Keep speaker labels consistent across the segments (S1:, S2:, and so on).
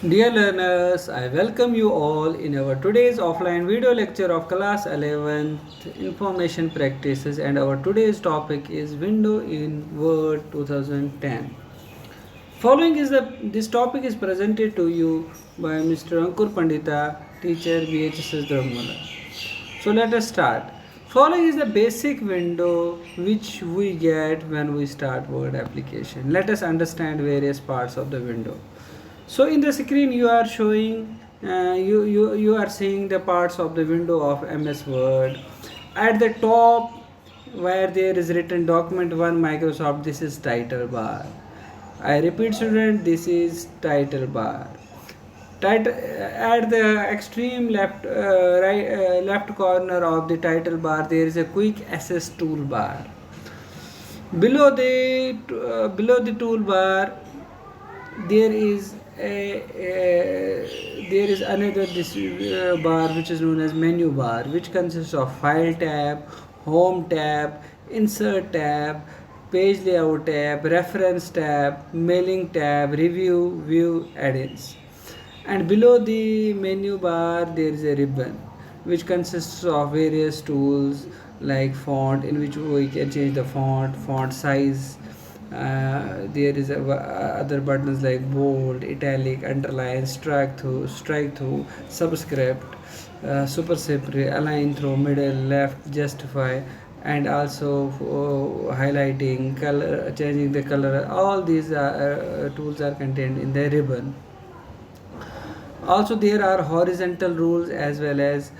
S1: Dear learners, I welcome you all in our today's offline video lecture of class 11th information practices, and our today's topic is window in Word 2010. Following is this topic is presented to you by Mr. Ankur Pandita, teacher BHSS Dharmala. So let us start. Following is the basic window which we get when we start Word application. Let us understand various parts of the window. So in the screen you are showing you are seeing the parts of the window of MS Word. At the top where there is written document 1 Microsoft, this is title bar. I repeat student, this is title bar. At the extreme left corner of the title bar there is a quick access toolbar. Below the toolbar there is there is another bar which is known as menu bar, which consists of file tab, home tab, insert tab, page layout tab, reference tab, mailing tab, review, view, add-ins. And below the menu bar there is a ribbon which consists of various tools like font, in which we can change the font size. There is other buttons like bold, italic, underline, strike through, subscript, superscript, align through, middle, left, justify, and also highlighting, color, changing the color. All these tools are contained in the ribbon. Also there are horizontal rules as well as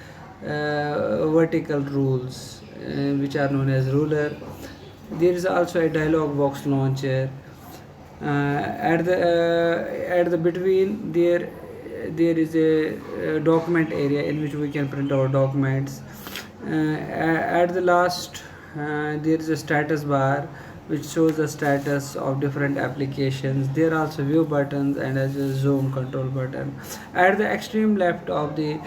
S1: vertical rules, which are known as ruler. There is also a dialog box launcher. At the between there is a document area in which we can print our documents. At the last there is a status bar which shows the status of different applications. There are also view buttons and as a zoom control button. At the extreme left of the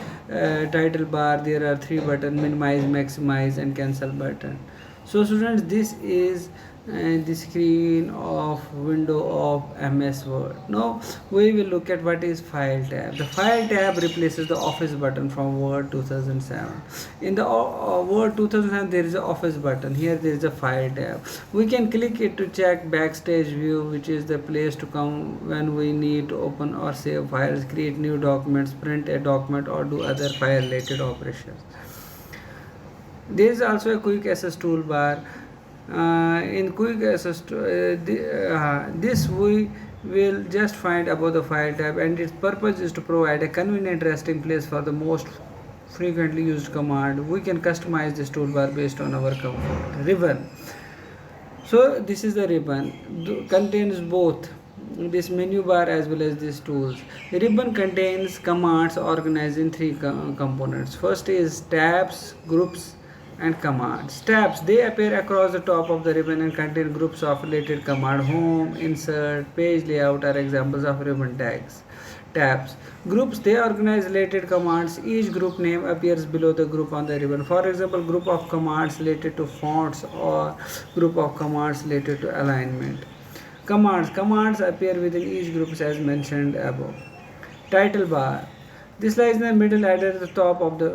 S1: title bar there are three buttons: minimize, maximize, and cancel button. So students, this is the screen of window of MS Word. Now we will look at what is file tab. The file tab replaces the office button from Word 2007. In the Word 2007 there is a office button. Here there is a file tab. We can click it to check backstage view, which is the place to come when we need to open or save files, create new documents, print a document, or do other file related operations. There is also a quick access toolbar. In quick access this we will just find about the file tab, and its purpose is to provide a convenient resting place for the most frequently used command. We can customize this toolbar based on our comfort. Ribbon. So this is the ribbon, contains both this menu bar as well as these tools. The ribbon contains commands organized in three components. First is tabs, groups, and commands. Tabs, they appear across the top of the ribbon and contain groups of related command. Home, insert, page layout are examples of ribbon tags. Tabs. Groups, they organize related commands. Each group name appears below the group on the ribbon. For example, group of commands related to fonts or group of commands related to alignment. Commands appear within each group as mentioned above. Title bar. This lies in the middle and at the top of the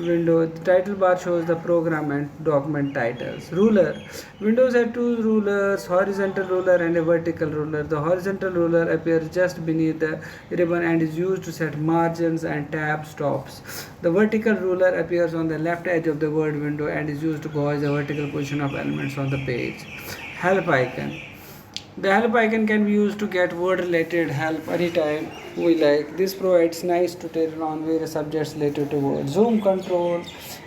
S1: window. The title bar shows the program and document titles. Ruler. Windows have two rulers, horizontal ruler and a vertical ruler. The horizontal ruler appears just beneath the ribbon and is used to set margins and tab stops. The vertical ruler appears on the left edge of the Word window and is used to gauge the vertical position of elements on the page. Help icon. The help icon can be used to get word related help anytime we like. This provides nice tutorial on various subjects related to word. Zoom control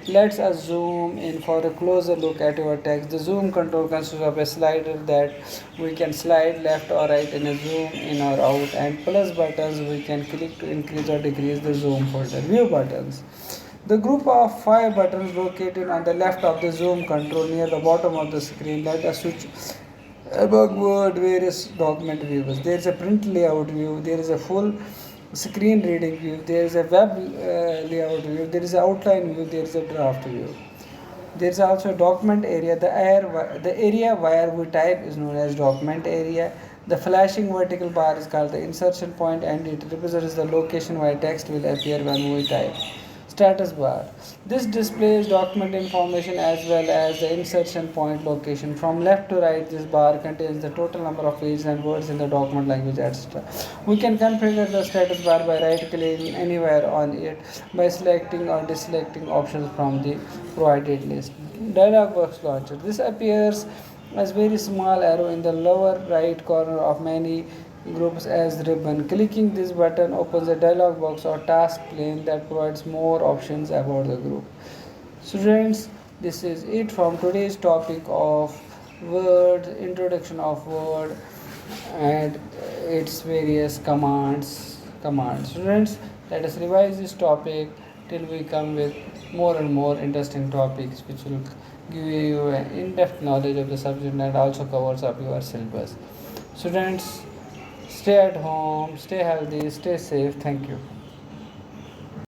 S1: lets us zoom in for a closer look at our text. The zoom control consists of a slider that we can slide left or right in a zoom in or out, and plus buttons we can click to increase or decrease the zoom further. View buttons. The group of 5 buttons located on the left of the zoom control near the bottom of the screen let us switch above Word various document views. There is a print layout view, there is a full screen reading view, there is a web layout view, there is an outline view, there is a draft view. There is also a document area. The area where we type is known as document area. The flashing vertical bar is called the insertion point and it represents the location where text will appear when we type. Status bar. This displays document information as well as the insertion point location. From left to right, this bar contains the total number of pages and words in the document language, etc. We can configure the status bar by right-clicking anywhere on it by selecting or deselecting options from the provided list. Dialog box launcher. This appears as very small arrow in the lower right corner of many groups as ribbon. Clicking this button opens a dialog box or task pane that provides more options about the group. Students, this is it from today's topic of Word, introduction of Word and its various commands. Students, let us revise this topic till we come with more and more interesting topics which will give you an in-depth knowledge of the subject and also covers up your syllabus. Students, stay at home, stay healthy, stay safe. Thank you.